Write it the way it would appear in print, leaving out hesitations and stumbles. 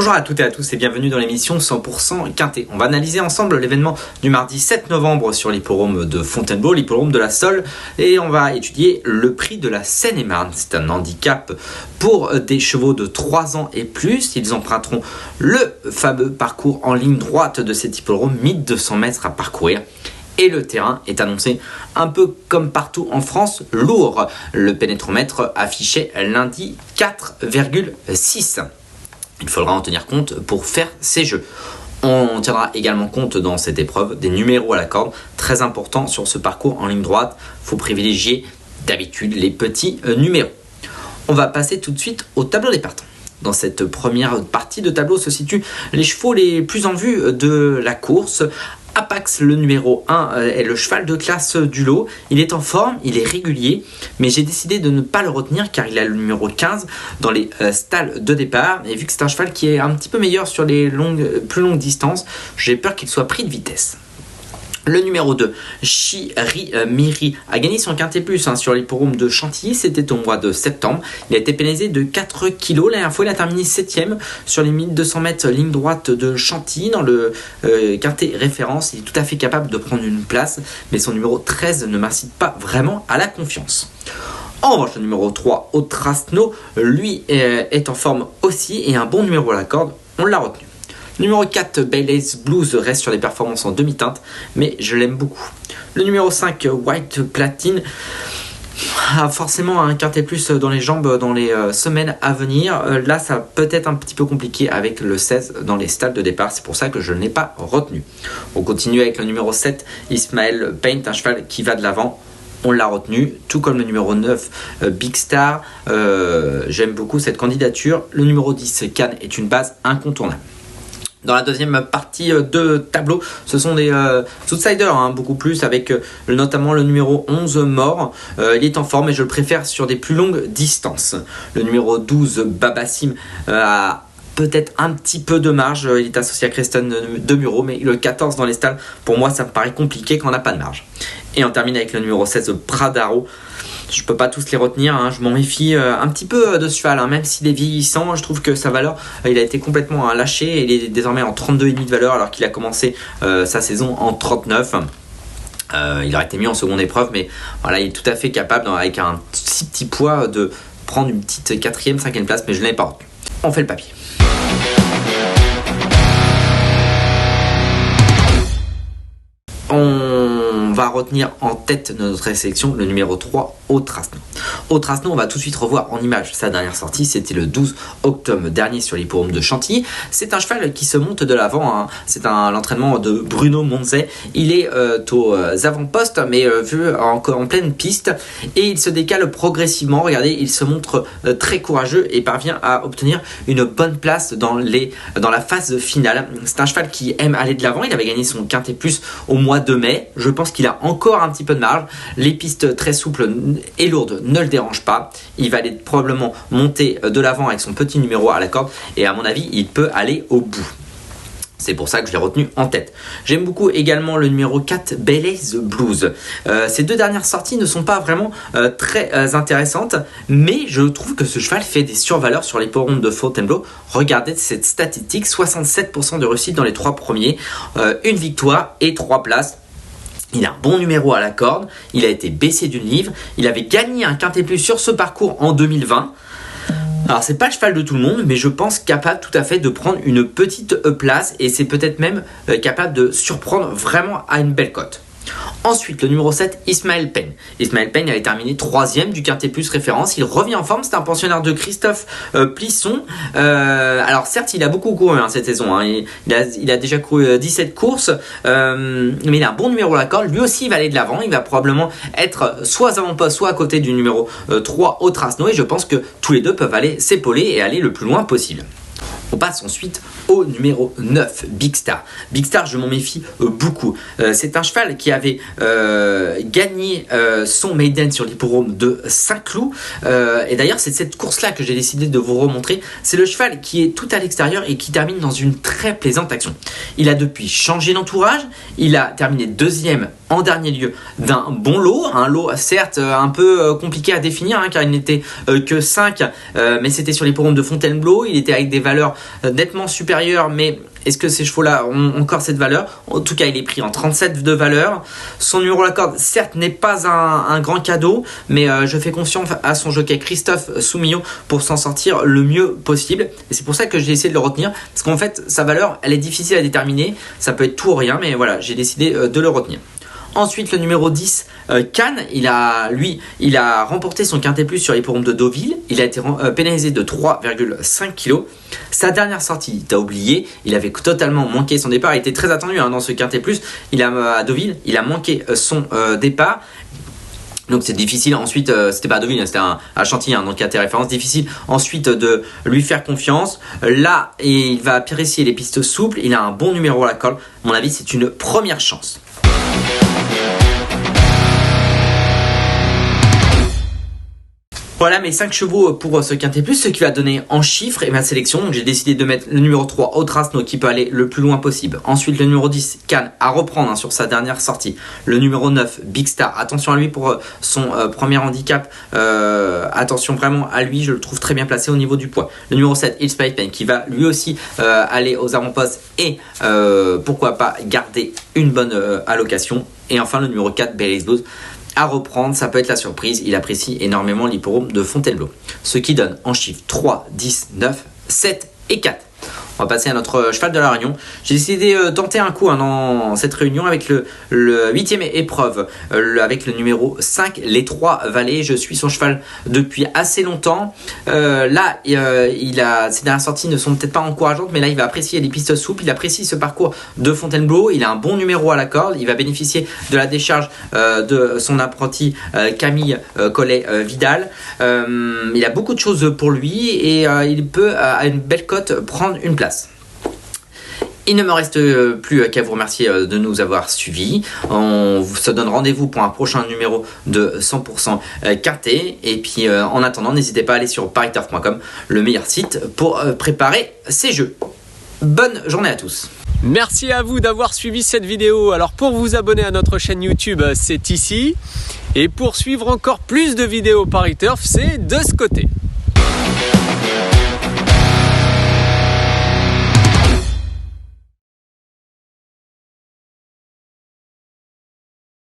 Bonjour à toutes et à tous et bienvenue dans l'émission 100% Quintet. On va analyser ensemble l'événement du mardi 7 novembre sur l'hippodrome de Fontainebleau, l'hippodrome de la Sole, et on va étudier le prix de la Seine-et-Marne. C'est un handicap pour des chevaux de 3 ans et plus. Ils emprunteront le fameux parcours en ligne droite de cet hippodrome, 1200 mètres à parcourir. Et le terrain est annoncé un peu comme partout en France, lourd. Le pénétromètre affichait lundi 4,6. Il faudra en tenir compte pour faire ces jeux. On tiendra également compte dans cette épreuve des numéros à la corde, très important sur ce parcours en ligne droite. Il faut privilégier d'habitude les petits numéros. On va passer tout de suite au tableau des partants. Dans cette première partie de tableau se situent les chevaux les plus en vue de la course. Apax, le numéro 1, est le cheval de classe du lot. Il est en forme, il est régulier, mais j'ai décidé de ne pas le retenir car il a le numéro 15 dans les stalles de départ. Et vu que c'est un cheval qui est un petit peu meilleur sur les plus longues distances, j'ai peur qu'il soit pris de vitesse. Le numéro 2, Chiri-Miri, a gagné son quintet plus sur l'hippodrome de Chantilly, c'était au mois de septembre. Il a été pénalisé de 4 kg. La dernière fois, il a terminé 7ème sur les 1200 mètres ligne droite de Chantilly dans le quintet référence. Il est tout à fait capable de prendre une place, mais son numéro 13 ne m'incite pas vraiment à la confiance. En revanche, le numéro 3, Otrasno, lui est en forme aussi et un bon numéro à la corde, on l'a retenu. Numéro 4, Bailey's Blues reste sur les performances en demi-teinte, mais je l'aime beaucoup. Le numéro 5, White Platine, a forcément un quintet plus dans les jambes dans les semaines à venir. Là, ça peut être un petit peu compliqué avec le 16 dans les stalles de départ, c'est pour ça que je ne l'ai pas retenu. On continue avec le numéro 7, Ismael Paint, un cheval qui va de l'avant. On l'a retenu, tout comme le numéro 9, Big Star. J'aime beaucoup cette candidature. Le numéro 10, Cannes, est une base incontournable. Dans la deuxième partie de tableau, ce sont des outsiders, beaucoup plus, avec notamment le numéro 11, Mort. Il est en forme et je le préfère sur des plus longues distances. Le numéro 12, Babassim, a peut-être un petit peu de marge. Il est associé à Kristen de Muro, mais le 14 dans les stalles, pour moi, ça me paraît compliqué quand on n'a pas de marge. Et on termine avec le numéro 16, Pradaro. Je peux pas tous les retenir, je m'en méfie un petit peu de ce cheval, même s'il est vieillissant. Je trouve que sa valeur, il a été complètement lâché et il est désormais en 32,5 de valeur alors qu'il a commencé sa saison en 39. Il aurait été mis en seconde épreuve, mais voilà, il est tout à fait capable, avec un si petit poids, de prendre une petite 4e, 5e place, mais je ne l'ai pas retenu. On fait le papier. On va retenir en tête de notre sélection le numéro 3, Otrasno. Otrasno, on va tout de suite revoir en image sa dernière sortie. C'était le 12 octobre dernier sur l'hippodrome de Chantilly. C'est un cheval qui se monte de l'avant. C'est l'entraînement de Bruno Monzet. Il est aux avant-postes, mais vu en pleine piste. Et il se décale progressivement. Regardez, il se montre très courageux et parvient à obtenir une bonne place dans la phase finale. C'est un cheval qui aime aller de l'avant. Il avait gagné son quintet plus au mois de mai. Je pense qu'il a encore un petit peu de marge. Les pistes très souples et lourdes ne le dérangent pas. Il va aller probablement monter de l'avant avec son petit numéro à la corde et à mon avis, il peut aller au bout. C'est pour ça que je l'ai retenu en tête. J'aime beaucoup également le numéro 4, Bailey's Blues. Ces deux dernières sorties ne sont pas vraiment très intéressantes, mais je trouve que ce cheval fait des survaleurs sur l'hippodrome de Fontainebleau. Regardez cette statistique, 67% de réussite dans les 3 premiers, une victoire et 3 places. Il a un bon numéro à la corde, il a été baissé d'une livre, il avait gagné un quintet plus sur ce parcours en 2020. Alors c'est pas le cheval de tout le monde, mais je pense capable tout à fait de prendre une petite place et c'est peut-être même capable de surprendre vraiment à une belle cote. Ensuite, le numéro 7, Ismael Paint. Ismael Paint avait terminé 3ème du quintet plus référence. Il revient en forme, c'est un pensionnaire de Christophe Plisson. Alors certes, il a beaucoup couru cette saison. Il a déjà couru 17 courses, mais il a un bon numéro à la corde. Lui aussi, il va aller de l'avant. Il va probablement être soit avant-poste, soit à côté du numéro 3, Otrasno. Et je pense que tous les deux peuvent aller s'épauler et aller le plus loin possible. On passe ensuite au numéro 9, Big Star. Big Star, je m'en méfie beaucoup. C'est un cheval qui avait gagné son maiden sur l'hippodrome de Saint-Cloud. Et d'ailleurs, c'est cette course-là que j'ai décidé de vous remontrer. C'est le cheval qui est tout à l'extérieur et qui termine dans une très plaisante action. Il a depuis changé d'entourage. Il a terminé 2e en dernier lieu d'un bon lot, un lot certes un peu compliqué à définir car il n'était que 5, mais c'était sur l'hippodrome de Fontainebleau, il était avec des valeurs nettement supérieures, mais est-ce que ces chevaux-là ont encore cette valeur? En tout cas, il est pris en 37 de valeur. Son numéro à la corde, certes, n'est pas un grand cadeau, mais je fais confiance à son jockey Christophe Soumillon pour s'en sortir le mieux possible. Et c'est pour ça que j'ai essayé de le retenir, parce qu'en fait, sa valeur, elle est difficile à déterminer. Ça peut être tout ou rien, mais voilà, j'ai décidé de le retenir. Ensuite, le numéro 10, Cannes, il a remporté son quintet plus sur l'hippodrome de Deauville. Il a été pénalisé de 3,5 kg. Sa dernière sortie, t'as oublié, il avait totalement manqué son départ. Il était très attendu dans ce quintet plus. À Deauville, il a manqué son départ. Donc c'est difficile ensuite, c'était pas à Deauville, c'était à Chantilly, donc quintet référence, difficile ensuite de lui faire confiance. Là, il va apprécier les pistes souples, il a un bon numéro à la corde. À mon avis, c'est une première chance. Voilà mes 5 chevaux pour ce quintet plus, ce qui va donner en chiffres et ma sélection. Donc j'ai décidé de mettre le numéro 3 Autrasno qui peut aller le plus loin possible. Ensuite le numéro 10 Cannes à reprendre sur sa dernière sortie. Le numéro 9 Big Star, attention à lui pour son premier handicap. Attention vraiment à lui, je le trouve très bien placé au niveau du poids. Le numéro 7 It's Pain qui va lui aussi aller aux avant-postes et pourquoi pas garder une bonne allocation. Et enfin le numéro 4 Belly's Blues à reprendre, ça peut être la surprise, il apprécie énormément l'hippodrome de Fontainebleau. Ce qui donne en chiffres 3, 10, 9, 7 et 4. On va passer à notre cheval de la réunion. J'ai décidé de tenter un coup dans cette réunion avec le 8e épreuve, avec le numéro 5, les 3 Vallées. Je suis son cheval depuis assez longtemps. Là, ses dernières sorties ne sont peut-être pas encourageantes, mais là, il va apprécier les pistes souples. Il apprécie ce parcours de Fontainebleau. Il a un bon numéro à la corde. Il va bénéficier de la décharge de son apprenti Camille Collet-Vidal. Il a beaucoup de choses pour lui et il peut, à une belle cote, prendre une place. Il ne me reste plus qu'à vous remercier de nous avoir suivis. On se donne rendez-vous pour un prochain numéro de 100% quintet. Et puis en attendant, n'hésitez pas à aller sur pariturf.com, le meilleur site pour préparer ces jeux. Bonne journée à tous. Merci à vous d'avoir suivi cette vidéo. Alors pour vous abonner à notre chaîne YouTube, c'est ici. Et pour suivre encore plus de vidéos Pariturf, c'est de ce côté.